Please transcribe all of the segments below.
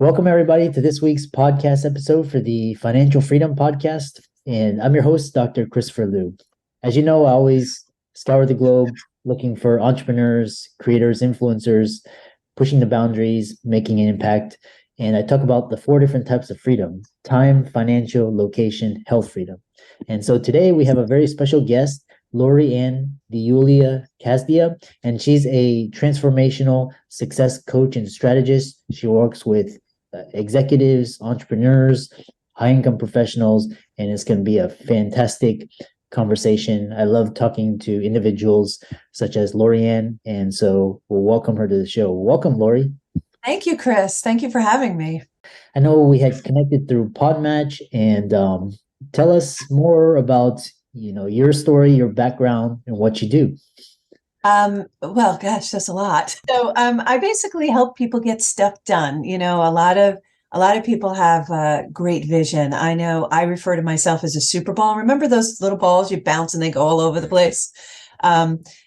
Welcome, everybody, to this week's podcast episode for the Financial Freedom Podcast. And I'm your host, Dr. Christopher Liu. As you know, I always scour the globe looking for entrepreneurs, creators, influencers, pushing the boundaries, making an impact. And I talk about the four different types of freedom: time, financial, location, health freedom. And so today we have a very special guest, Lori Ann Iulio Casdia, and she's a transformational success coach and strategist. She works with executives, entrepreneurs, high income professionals, and it's going to be a fantastic conversation. I love talking to individuals such as Lorianne, and so we'll welcome her to the show. Welcome, Lori. Thank you, Chris. Thank you for having me. I know we had connected through Podmatch, and tell us more about your story, your background, and what you do. Well, gosh, that's a lot. So, I basically help people get stuff done. A lot of people have great vision. I know I refer to myself as a super ball. Remember those little balls you bounce and they go all over the place?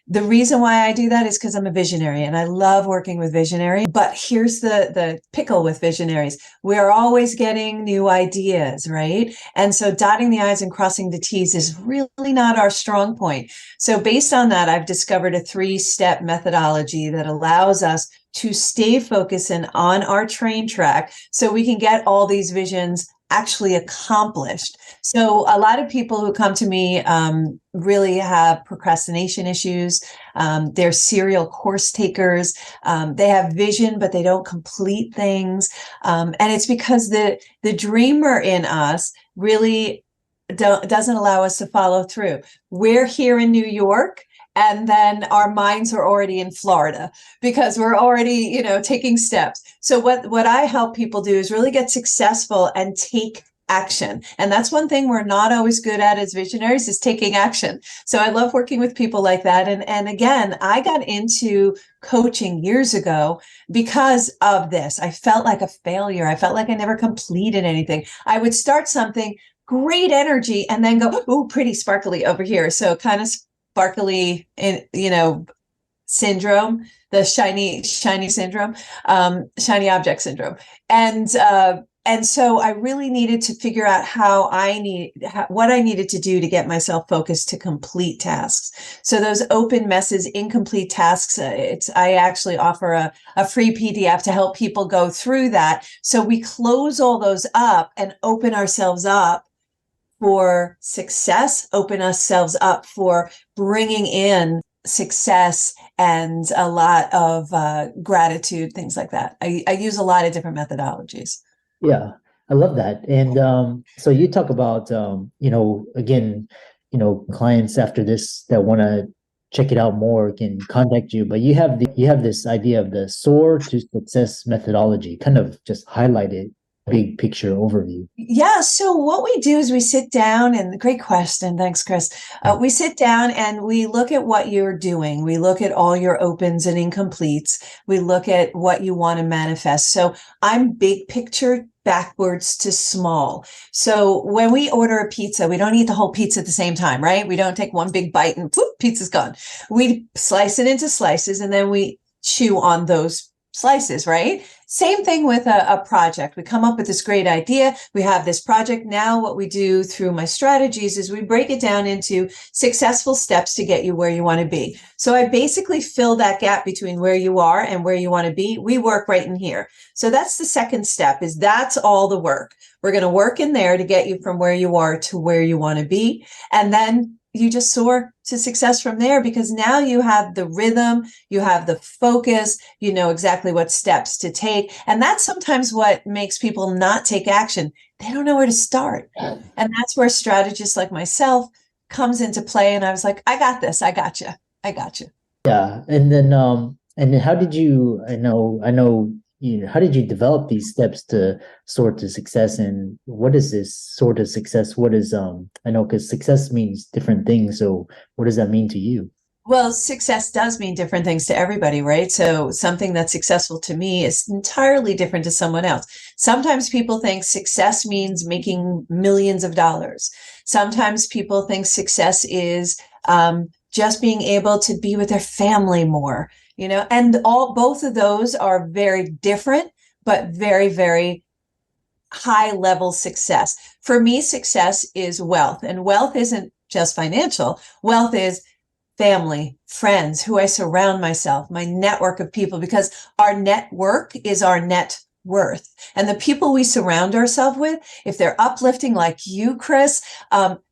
The reason why I do that is because I'm a visionary and I love working with visionaries. But here's the pickle with visionaries. We're always getting new ideas, right? And so dotting the I's and crossing the T's is really not our strong point. So based on that, I've discovered a 3-step methodology that allows us to stay focused and on our train track so we can get all these visions actually accomplished. So a lot of people who come to me really have procrastination issues. They're serial course takers. They have vision, but they don't complete things. And it's because the dreamer in us really doesn't allow us to follow through. We're here in New York, and then our minds are already in Florida because we're already, taking steps. So what I help people do is really get successful and take action. And that's one thing we're not always good at as visionaries, is taking action. So I love working with people like that. And again, I got into coaching years ago because of this. I felt like a failure. I felt like I never completed anything. I would start something, great energy, and then go, ooh, pretty sparkly over here. So kind of sparkly, syndrome, the shiny syndrome, shiny object syndrome. And so I really needed to figure out what I needed to do to get myself focused to complete tasks. So those open messes, incomplete tasks, I actually offer a free PDF to help people go through that. So we close all those up and open ourselves up for success, open ourselves up for bringing in success and a lot of gratitude, things like that. I use a lot of different methodologies. Yeah, I love that. And so you talk about, again, clients after this that want to check it out more can contact you, but you have this idea of the Soar to Success methodology. Kind of just highlight it, big picture overview. Yeah. So what we do is we sit down, and great question. Thanks, Chris. We sit down and we look at what you're doing. We look at all your opens and incompletes. We look at what you want to manifest. So I'm big picture backwards to small. So when we order a pizza, we don't eat the whole pizza at the same time, right? We don't take one big bite and poof, pizza's gone. We slice it into slices and then we chew on those slices, right? Same thing with a project. We come up with this great idea. We have this project. Now what we do through my strategies is we break it down into successful steps to get you where you want to be. So I basically fill that gap between where you are and where you want to be. We work right in here. So that's the second step, is that's all the work. We're going to work in there to get you from where you are to where you want to be. And then you just soar to success from there, because now you have the rhythm, you have the focus, you know exactly what steps to take. And that's sometimes what makes people not take action. They don't know where to start. And that's where strategists like myself comes into play. And I was like, I got this. I got you. I got you. Yeah. And then how did you, how did you develop these steps to sort to success? And what is this sort of success? What is, I know, because success means different things. So what does that mean to you? Well, success does mean different things to everybody, right? So something that's successful to me is entirely different to someone else. Sometimes people think success means making millions of dollars. Sometimes people think success is just being able to be with their family more, and both of those are very different, but very, very high level success. For me, success is wealth, and wealth isn't just financial. Wealth is family, friends, who I surround myself, my network of people, because our network is our net worth. And the people we surround ourselves with, if they're uplifting like you, Chris,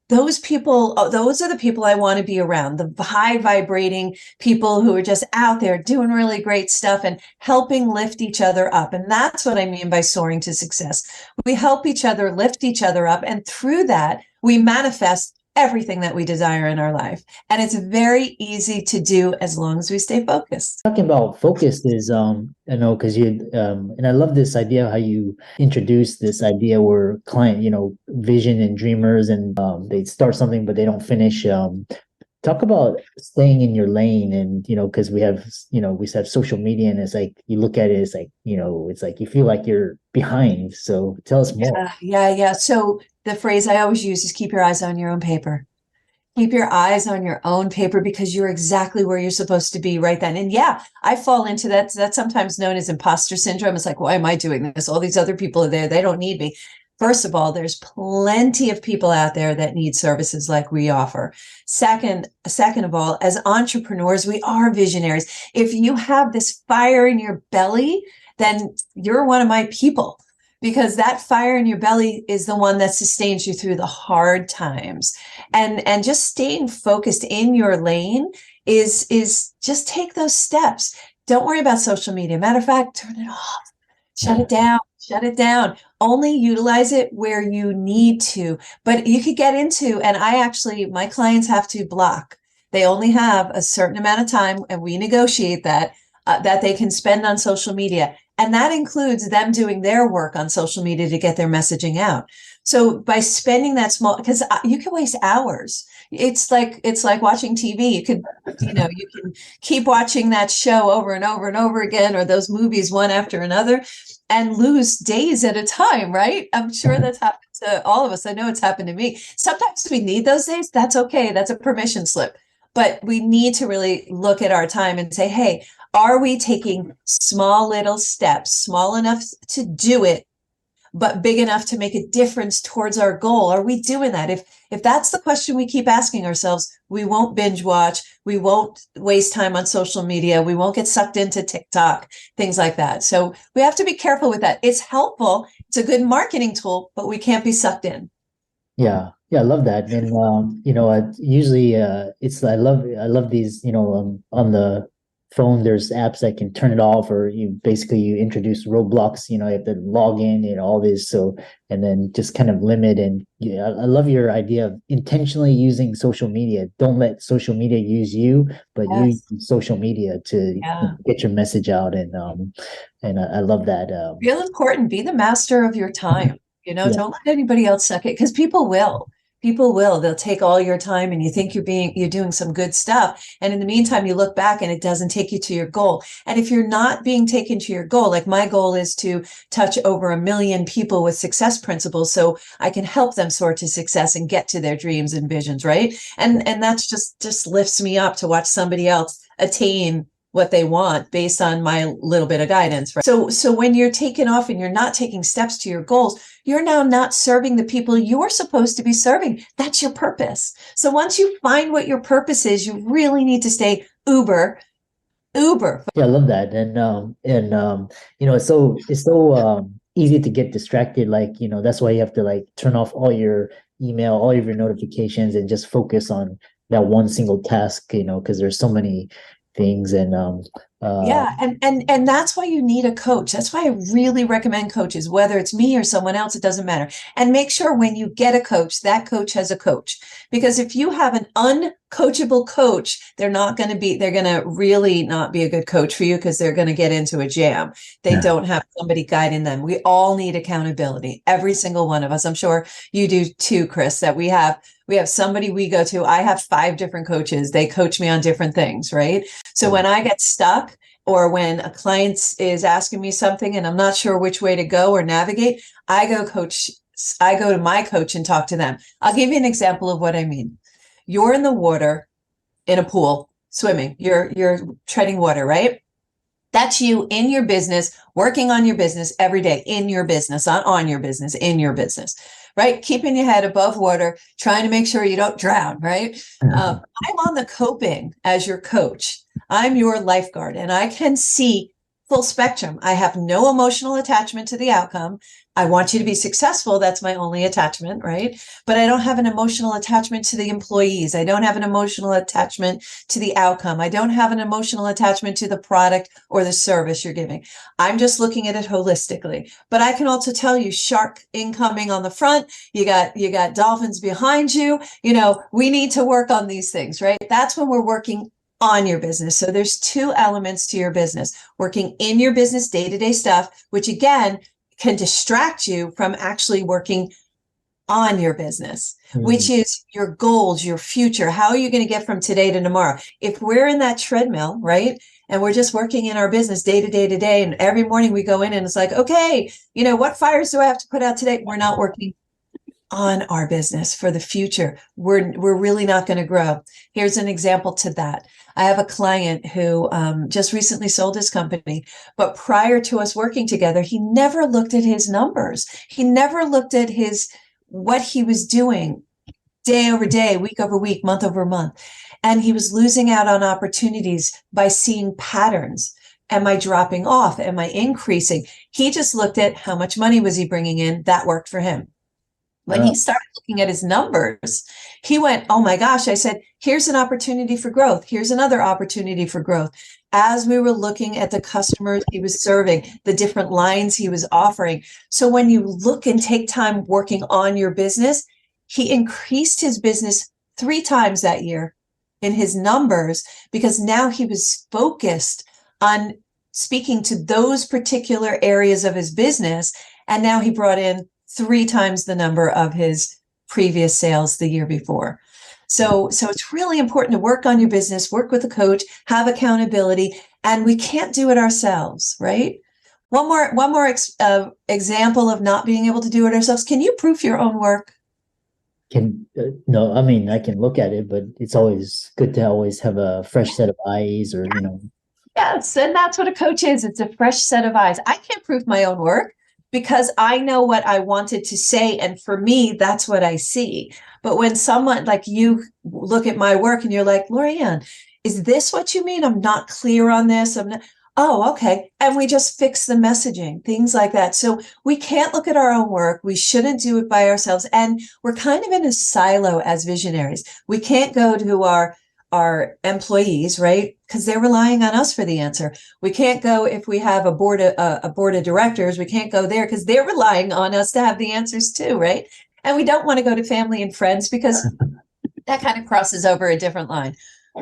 those people, those are the people I want to be around, the high vibrating people who are just out there doing really great stuff and helping lift each other up. And that's what I mean by soaring to success. We help each other lift each other up. And through that, we manifest everything that we desire in our life. And it's very easy to do as long as we stay focused. Talking about focused is I know because you and I love this idea how you introduce this idea where client, vision and dreamers, and they start something but they don't finish. Talk about staying in your lane, and because we have social media, and it's like you look at it, it's like it's like you feel like you're behind. So tell us more. Yeah. So the phrase I always use is keep your eyes on your own paper. Keep your eyes on your own paper, because you're exactly where you're supposed to be right then. And yeah, I fall into that. That's sometimes known as imposter syndrome. It's like, why am I doing this? All these other people are there. They don't need me. First of all, there's plenty of people out there that need services like we offer. Second of all, as entrepreneurs, we are visionaries. If you have this fire in your belly, then you're one of my people, because that fire in your belly is the one that sustains you through the hard times. And just staying focused in your lane is just take those steps. Don't worry about social media. Matter of fact, turn it off. Shut it down. Shut it down. Only utilize it where you need to. But you could get into, and my clients have to block. They only have a certain amount of time, and we negotiate that they can spend on social media. And that includes them doing their work on social media to get their messaging out. So by spending that small, because you can waste hours. It's like watching TV. You can keep watching that show over and over and over again, or those movies one after another, and lose days at a time, right? I'm sure that's happened to all of us. I know it's happened to me. Sometimes we need those days. That's okay. That's a permission slip. But we need to really look at our time and say, hey, are we taking small little steps, small enough to do it, but big enough to make a difference towards our goal? Are we doing that? If that's the question we keep asking ourselves, we won't binge watch. We won't waste time on social media. We won't get sucked into TikTok, things like that. So we have to be careful with that. It's helpful. It's a good marketing tool, but we can't be sucked in. Yeah, I love that. And usually it's I love these, on the phone there's apps that can turn it off, or you introduce roadblocks, you have to log in and all this, so, and then just kind of limit. And yeah, I love your idea of intentionally using social media. Don't let social media use you, but Yes. use social media to get your message out. And I love that. Real important. Be the master of your time. Yeah. Don't let anybody else suck it, because people will. People will. They'll take all your time, and you think you're doing some good stuff. And in the meantime, you look back and it doesn't take you to your goal. And if you're not being taken to your goal, like my goal is to touch over 1 million people with success principles, so I can help them soar to success and get to their dreams and visions, right? And that's just lifts me up to watch somebody else attain what they want based on my little bit of guidance, right? So when you're taking off and you're not taking steps to your goals, you're now not serving the people you're supposed to be serving. That's your purpose. So once you find what your purpose is, you really need to stay uber. Yeah, I love that. And it's so easy to get distracted. Like, that's why you have to like turn off all your email, all of your notifications, and just focus on that one single task, because there's so many things. And Yeah, and that's why you need a coach. That's why I really recommend coaches, whether it's me or someone else, it doesn't matter. And make sure when you get a coach, that coach has a coach. Because if you have an uncoachable coach, they're going to really not be a good coach for you, because they're going to get into a jam. They don't have somebody guiding them. We all need accountability. Every single one of us. I'm sure you do too, Chris, that we have somebody we go to. I have 5 different coaches. They coach me on different things, right? So when I get stuck, or when a client is asking me something and I'm not sure which way to go or navigate, I go to my coach and talk to them. I'll give you an example of what I mean. You're in the water in a pool swimming. You're treading water, right? That's you in your business, working on your business every day, in your business, not on your business, in your business, right? Keeping your head above water, trying to make sure you don't drown, right? I'm on the coping as your coach. I'm your lifeguard, and I can see full spectrum. I have no emotional attachment to the outcome. I want you to be successful. That's my only attachment, right? But I don't have an emotional attachment to the employees. I don't have an emotional attachment to the outcome. I don't have an emotional attachment to the product or the service you're giving. I'm just looking at it holistically. But I can also tell you shark incoming on the front, you got dolphins behind you. We need to work on these things, right? That's when we're working on your business. So there's two elements to your business: working in your business, day-to-day stuff, which again can distract you from actually working on your business, which is your goals, your future. How are you going to get from today to tomorrow? If we're in that treadmill, right? And we're just working in our business day to day to day. And every morning we go in and it's like, okay, what fires do I have to put out today? We're not working on our business for the future. We're really not going to grow. Here's an example to that. I have a client who just recently sold his company, but prior to us working together, he never looked at his numbers. He never looked at what he was doing day over day, week over week, month over month. And he was losing out on opportunities by seeing patterns. Am I dropping off? Am I increasing? He just looked at how much money was he bringing in. That worked for him. When he started looking at his numbers, he went, oh my gosh, I said, here's an opportunity for growth. Here's another opportunity for growth. As we were looking at the customers he was serving, the different lines he was offering. So when you look and take time working on your business, he increased his business 3 times that year in his numbers, because now he was focused on speaking to those particular areas of his business. And now he brought in 3 times the number of his previous sales the year before. So it's really important to work on your business, work with a coach, have accountability, and we can't do it ourselves, right? One more example of not being able to do it ourselves. Can you proof your own work? No, I mean, I can look at it, but it's always good to always have a fresh set of eyes, or Yes, and that's what a coach is. It's a fresh set of eyes. I can't proof my own work because I know what I wanted to say. And for me, that's what I see. But when someone like you look at my work and you're like, Lorianne, is this what you mean? I'm not clear on this. Oh, okay. And we just fix the messaging, things like that. So we can't look at our own work. We shouldn't do it by ourselves. And we're kind of in a silo as visionaries. We can't go to our employees, right? Because they're relying on us for the answer. We can't go if we have a board of directors. We can't go there because they're relying on us to have the answers too, right? And we don't want to go to family and friends because that kind of crosses over a different line.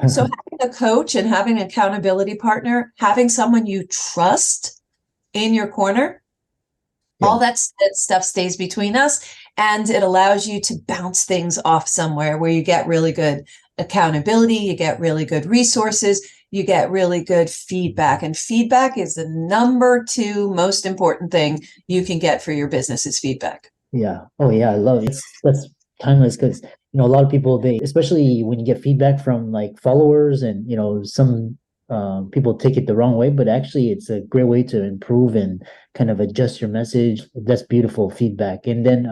So having a coach and having an accountability partner, having someone you trust in your corner, all that stuff stays between us, and it allows you to bounce things off somewhere where you get really good accountability, you get really good resources, you get really good feedback. And feedback is the number 2 most important thing you can get for your business is feedback. Yeah. Oh yeah, I love it. That's timeless, because a lot of people, especially when you get feedback from like followers, and some people take it the wrong way, but actually it's a great way to improve and kind of adjust your message. That's beautiful feedback. And then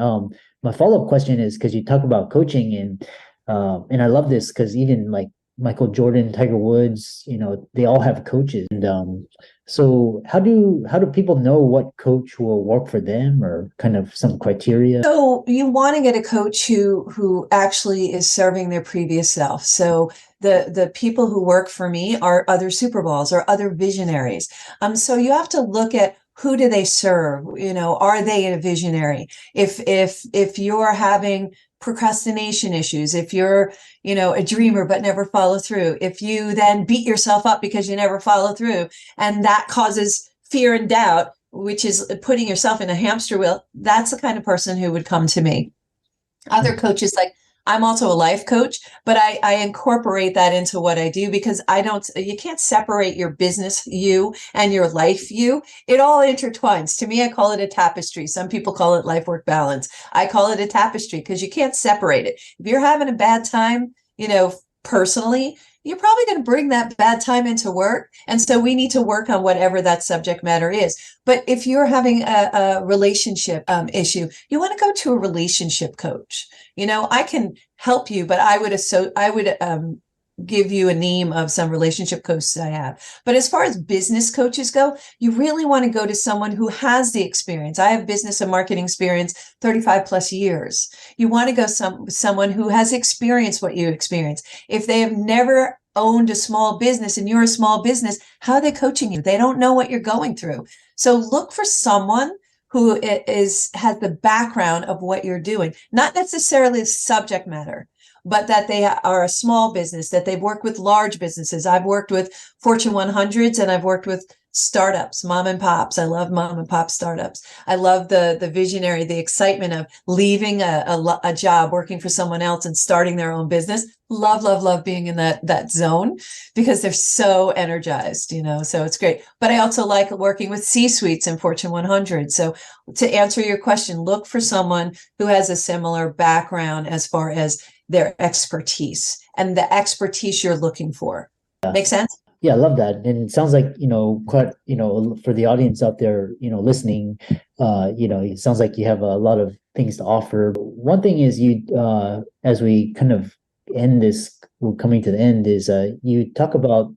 my follow-up question is, because you talk about coaching, and I love this because even like Michael Jordan, Tiger Woods, they all have coaches. And so how do people know what coach will work for them, or kind of some criteria? So you want to get a coach who actually is serving their previous self. So the people who work for me are other Super Bowls or other visionaries. So you have to look at who do they serve? Are they a visionary? If you're having procrastination issues, if you're, a dreamer but never follow through, if you then beat yourself up because you never follow through, and that causes fear and doubt, which is putting yourself in a hamster wheel, that's the kind of person who would come to me. Other coaches, like I'm also a life coach, but I incorporate that into what I do, because you can't separate your business you and your life you. It all intertwines. To me, I call it a tapestry. Some people call it life work balance. I call it a tapestry because you can't separate it. If you're having a bad time, personally, you're probably going to bring that bad time into work. And so we need to work on whatever that subject matter is. But if you're having a relationship issue, you want to go to a relationship coach. I can help you, but I would give you a name of some relationship coaches I have. But as far as business coaches go, you really want to go to someone who has the experience. I have business and marketing experience, 35 plus years. You want to go someone who has experienced what you experience. If they have never owned a small business and you're a small business, how are they coaching you? They don't know what you're going through. So look for someone who has the background of what you're doing, not necessarily the subject matter, but that they are a small business, that they've worked with large businesses. I've worked with Fortune 100s and I've worked with startups, mom and pops. I love mom and pop startups. I love the visionary, the excitement of leaving a job, working for someone else and starting their own business. Love, love, love being in that zone because they're so energized, so it's great. But I also like working with C-suites and Fortune 100. So to answer your question, look for someone who has a similar background as far as their expertise and the expertise you're looking for. Make sense? Yeah, I love that. And it sounds like, quite, for the audience out there, listening, it sounds like you have a lot of things to offer. One thing is as we kind of end this, we're coming to the end, is you talk about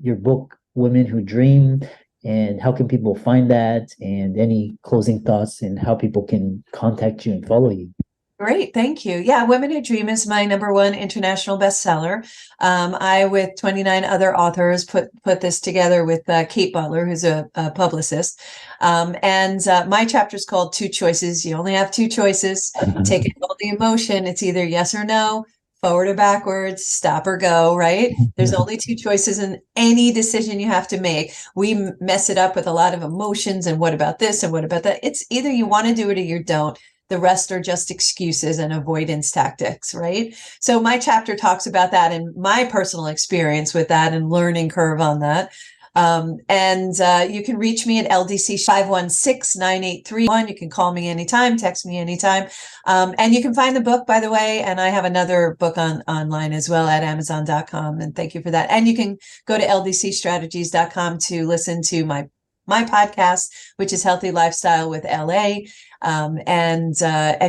your book, Women Who Dream, and how can people find that, and any closing thoughts and how people can contact you and follow you. Great, thank you. Yeah, Women Who Dream is my #1 international bestseller. I, with 29 other authors, put this together with Kate Butler, who's a publicist. And my chapter is called Two Choices. You only have two choices. Take it all the emotion. It's either yes or no, forward or backwards, stop or go, right? There's only two choices in any decision you have to make. We mess it up with a lot of emotions and what about this and what about that? It's either you want to do it or you don't. The rest are just excuses and avoidance tactics, right? So my chapter talks about that and my personal experience with that and learning curve on that. You can reach me at LDC 516-9831. You can call me anytime, text me anytime. And you can find the book, by the way, and I have another book online as well at Amazon.com. And thank you for that. And you can go to ldcstrategies.com to listen to my podcast, which is Healthy Lifestyle with LA. And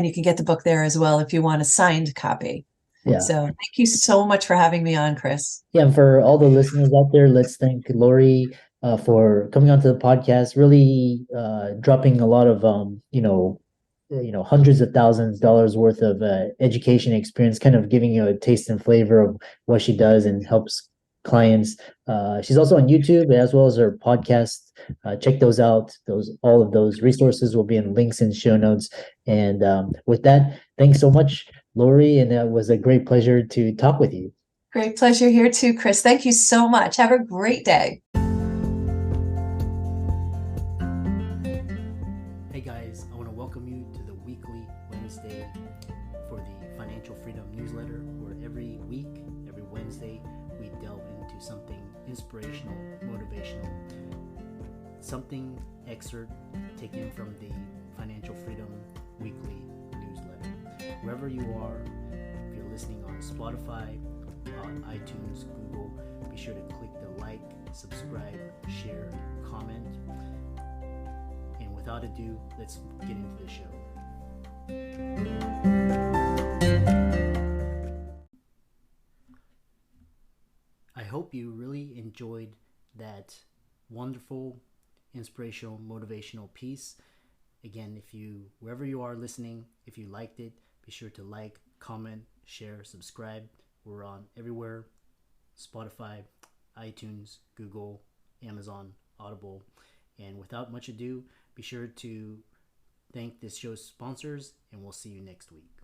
you can get the book there as well if you want a signed copy. Yeah. So thank you so much for having me on, Chris. Yeah, and for all the listeners out there, let's thank Lori for coming onto the podcast, really dropping a lot of hundreds of thousands of dollars worth of education experience, kind of giving you a taste and flavor of what she does and helps clients. She's also on YouTube as well as her podcast. Check those out. All of those resources will be in links in show notes. And with that, thanks so much, Lori, and it was a great pleasure to talk with you. Great pleasure here too, Chris. Thank you so much. Have a great day. Hey guys, I want to welcome you to the weekly Wednesday for the Financial Freedom newsletter, where every week, every Wednesday, we delve into something inspirational, motivational, something excerpt taken from the Financial Freedom weekly newsletter. Wherever you are, if you're listening on Spotify, on iTunes, Google, be sure to click the like, subscribe, share, comment. And without ado, let's get into the show. I hope you really enjoyed that wonderful, inspirational, motivational piece. Again, wherever you are listening, if you liked it, be sure to like, comment, share, subscribe. We're on everywhere: Spotify, iTunes, Google, Amazon, Audible. And without much ado, be sure to thank this show's sponsors, and we'll see you next week.